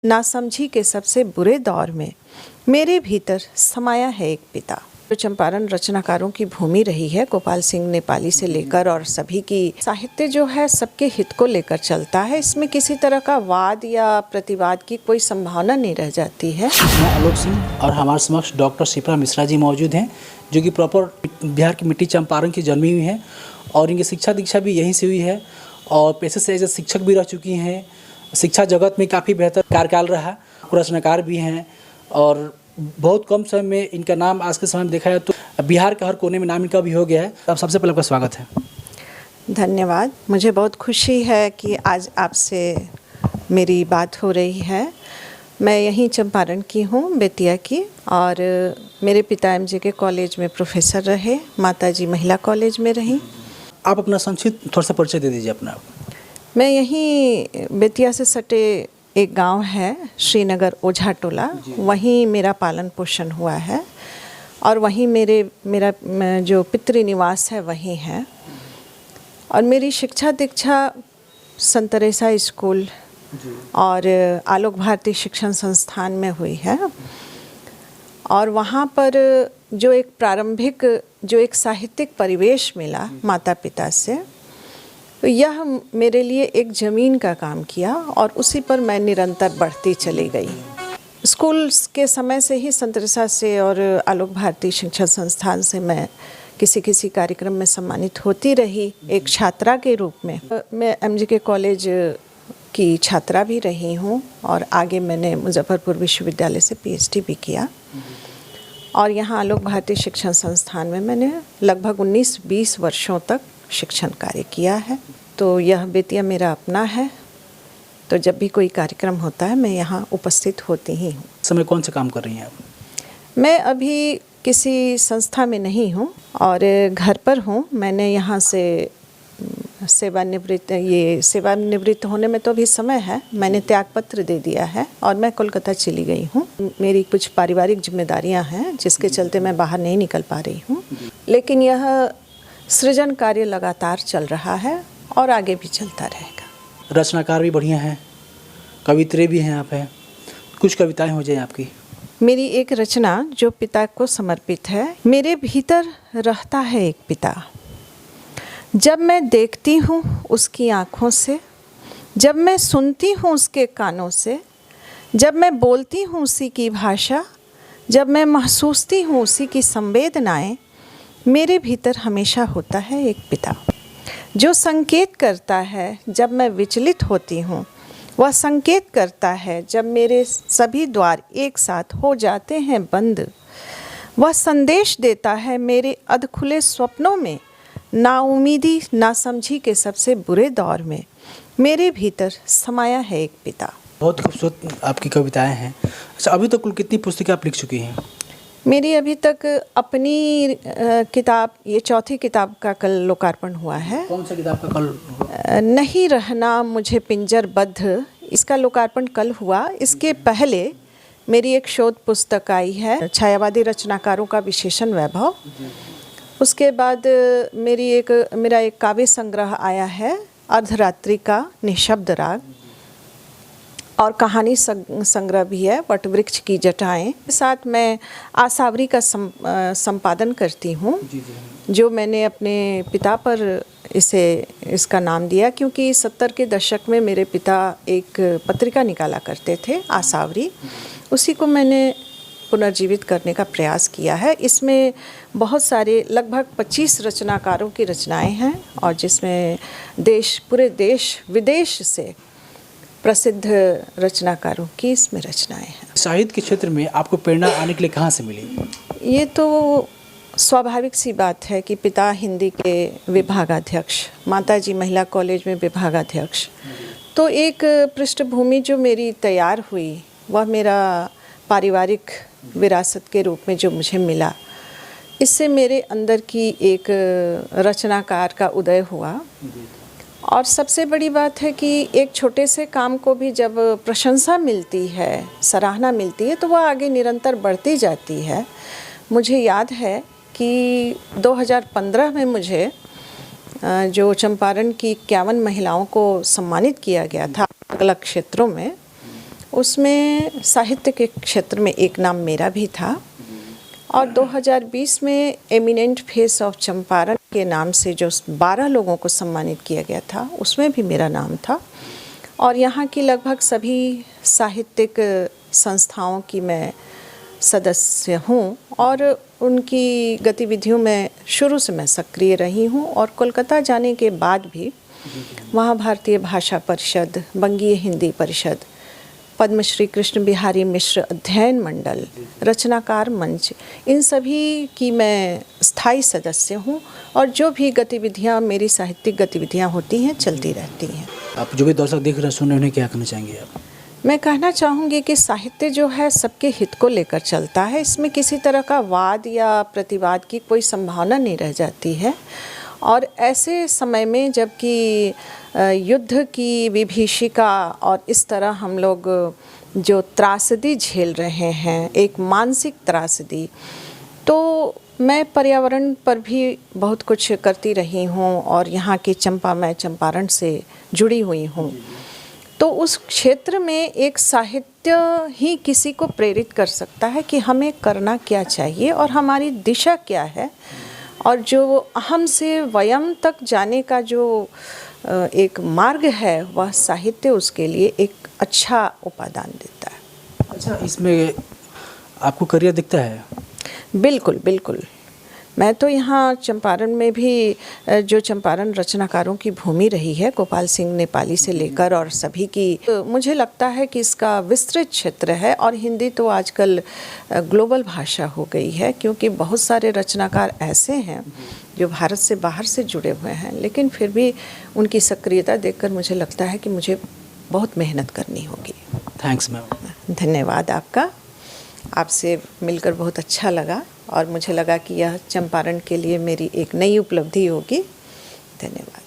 नासमझी के सबसे बुरे दौर में मेरे भीतर समाया है एक पिता। जो चंपारण रचनाकारों की भूमि रही है, गोपाल सिंह नेपाली से लेकर और सभी की साहित्य जो है सबके हित को लेकर चलता है। इसमें किसी तरह का वाद या प्रतिवाद की कोई संभावना नहीं रह जाती है। मैं आलोक सिंह और हमारे समक्ष डॉक्टर शिप्रा मिश्रा जी मौजूद हैं, जो कि प्रॉपर बिहार की मिट्टी चंपारण की जन्मी हुई हैं और इनकी शिक्षा दीक्षा भी यहीं से हुई है और पेशे से एज शिक्षक भी रह चुकी हैं। शिक्षा जगत में काफ़ी बेहतर कार्यकाल रहा, रचनाकार भी हैं और बहुत कम समय में इनका नाम आज के समय में देखा जाए तो बिहार के हर कोने में नाम इनका भी हो गया है। अब सबसे पहले आपका स्वागत है। धन्यवाद। मुझे बहुत खुशी है कि आज आपसे मेरी बात हो रही है। मैं यहीं चंपारण की हूँ, बेतिया की, और मेरे पिता एमजे के कॉलेज में प्रोफेसर रहे, माताजी महिला कॉलेज में रहीं। आप अपना संक्षिप्त थोड़ा सा परिचय दे दीजिए अपना। मैं यहीं बेतिया से सटे एक गांव है श्रीनगर ओझा टोला, वहीं मेरा पालन पोषण हुआ है और वहीं मेरा जो पितृ निवास है वहीं है। और मेरी शिक्षा दीक्षा संत तेरेसा स्कूल और आलोक भारती शिक्षण संस्थान में हुई है। और वहाँ पर जो एक प्रारंभिक जो एक साहित्यिक परिवेश मिला माता पिता से, तो यह मेरे लिए एक ज़मीन का काम किया और उसी पर मैं निरंतर बढ़ती चली गई। स्कूल के समय से ही संत तेरेसा से और आलोक भारती शिक्षण संस्थान से मैं किसी कार्यक्रम में सम्मानित होती रही एक छात्रा के रूप में। मैं एमजे के कॉलेज की छात्रा भी रही हूँ और आगे मैंने मुजफ्फरपुर विश्वविद्यालय से पीएचडी भी किया और यहाँ आलोक भारती शिक्षण संस्थान में मैंने लगभग 19-20 वर्षों तक शिक्षण कार्य किया है। तो यह बेतिया मेरा अपना है, तो जब भी कोई कार्यक्रम होता है मैं यहाँ उपस्थित होती ही हूँ। समय कौन से काम कर रही हैं आप? मैं अभी किसी संस्था में नहीं हूँ और घर पर हूँ। मैंने यहाँ से सेवानिवृत्त होने में तो अभी समय है, मैंने त्यागपत्र दे दिया है और मैं कोलकाता चली गई हूँ। मेरी कुछ पारिवारिक जिम्मेदारियाँ हैं जिसके चलते मैं बाहर नहीं निकल पा रही हूँ, लेकिन यह सृजन कार्य लगातार चल रहा है और आगे भी चलता रहेगा। रचनाकार भी बढ़िया हैं, कवित्री भी हैं आप हैं, कुछ कविताएं हो जाए आपकी। मेरी एक रचना जो पिता को समर्पित है। मेरे भीतर रहता है एक पिता, जब मैं देखती हूँ उसकी आँखों से, जब मैं सुनती हूँ उसके कानों से, जब मैं बोलती हूँ उसी की भाषा, जब मैं महसूसती हूँ उसी की संवेदनाएं, मेरे भीतर हमेशा होता है एक पिता जो संकेत करता है जब मैं विचलित होती हूँ। वह संकेत करता है जब मेरे सभी द्वार एक साथ हो जाते हैं बंद। वह संदेश देता है मेरे अधखुले स्वप्नों में, नाउमीदी नासमझी के सबसे बुरे दौर में मेरे भीतर समाया है एक पिता। बहुत खूबसूरत आपकी कविताएं हैं। अच्छा, अभी तक कुल कितनी पुस्तकें आप लिख चुकी हैं? मेरी अभी तक अपनी किताब, ये चौथी किताब का कल लोकार्पण हुआ है। कौन सा किताब का कल? नहीं रहना मुझे पिंजरबद्ध, इसका लोकार्पण कल हुआ। इसके पहले मेरी एक शोध पुस्तक आई है, छायावादी रचनाकारों का विशेषण वैभव। उसके बाद मेरा एक काव्य संग्रह आया है, अर्धरात्रि का निशब्द राग, और कहानी संग्रह भी है, वटवृक्ष की जटाएं। साथ मैं आसावरी का संपादन करती हूँ, जो मैंने अपने पिता पर इसका नाम दिया, क्योंकि 70 के दशक में मेरे पिता एक पत्रिका निकाला करते थे आसावरी, उसी को मैंने पुनर्जीवित करने का प्रयास किया है। इसमें बहुत सारे लगभग 25 रचनाकारों की रचनाएं हैं और जिसमें पूरे देश विदेश से प्रसिद्ध रचनाकारों की इसमें रचनाएं हैं। साहित्य के क्षेत्र में आपको प्रेरणा आने के लिए कहाँ से मिली? ये तो स्वाभाविक सी बात है कि पिता हिंदी के विभागाध्यक्ष, माताजी महिला कॉलेज में विभागाध्यक्ष, तो एक पृष्ठभूमि जो मेरी तैयार हुई वह मेरा पारिवारिक विरासत के रूप में जो मुझे मिला, इससे मेरे अंदर की एक रचनाकार का उदय हुआ। और सबसे बड़ी बात है कि एक छोटे से काम को भी जब प्रशंसा मिलती है, सराहना मिलती है, तो वह आगे निरंतर बढ़ती जाती है। मुझे याद है कि 2015 में मुझे जो चंपारण की 51 महिलाओं को सम्मानित किया गया था अलग अलग क्षेत्रों में, उसमें साहित्य के क्षेत्र में एक नाम मेरा भी था और 2020 में एमिनेंट फेस ऑफ चंपारण के नाम से जो 12 लोगों को सम्मानित किया गया था उसमें भी मेरा नाम था। और यहाँ की लगभग सभी साहित्यिक संस्थाओं की मैं सदस्य हूँ और उनकी गतिविधियों में शुरू से मैं सक्रिय रही हूँ। और कोलकाता जाने के बाद भी वहाँ भारतीय भाषा परिषद, बंगीय हिंदी परिषद, पद्मश्री कृष्ण बिहारी मिश्र अध्ययन मंडल, रचनाकार मंच, इन सभी की मैं स्थायी सदस्य हूँ और जो भी गतिविधियाँ मेरी साहित्यिक गतिविधियाँ होती हैं चलती रहती हैं। आप जो भी दर्शक देख रहे हैं, सुन रहे हैं, उन्हें क्या कहना चाहेंगे आप? मैं कहना चाहूँगी कि साहित्य जो है सबके हित को लेकर चलता है। इसमें किसी तरह का वाद या प्रतिवाद की कोई संभावना नहीं रह जाती है। और ऐसे समय में जबकि युद्ध की विभीषिका और इस तरह हम लोग जो त्रासदी झेल रहे हैं, एक मानसिक त्रासदी, तो मैं पर्यावरण पर भी बहुत कुछ करती रही हूँ और यहाँ की मैं चंपारण से जुड़ी हुई हूँ। तो उस क्षेत्र में एक साहित्य ही किसी को प्रेरित कर सकता है कि हमें करना क्या चाहिए और हमारी दिशा क्या है, और जो अहम से वयम तक जाने का जो एक मार्ग है वह साहित्य उसके लिए एक अच्छा उपादान देता है। अच्छा, इसमें आपको करियर दिखता है? बिल्कुल बिल्कुल। मैं तो यहाँ चंपारण में भी जो चंपारण रचनाकारों की भूमि रही है, गोपाल सिंह नेपाली से लेकर और सभी की, मुझे लगता है कि इसका विस्तृत क्षेत्र है। और हिंदी तो आजकल ग्लोबल भाषा हो गई है, क्योंकि बहुत सारे रचनाकार ऐसे हैं जो भारत से बाहर से जुड़े हुए हैं, लेकिन फिर भी उनकी सक्रियता देखकर मुझे लगता है कि मुझे बहुत मेहनत करनी होगी। Thanks ma'am. धन्यवाद आपका। आपसे मिलकर बहुत अच्छा लगा और मुझे लगा कि यह चंपारण के लिए मेरी एक नई उपलब्धि होगी। धन्यवाद।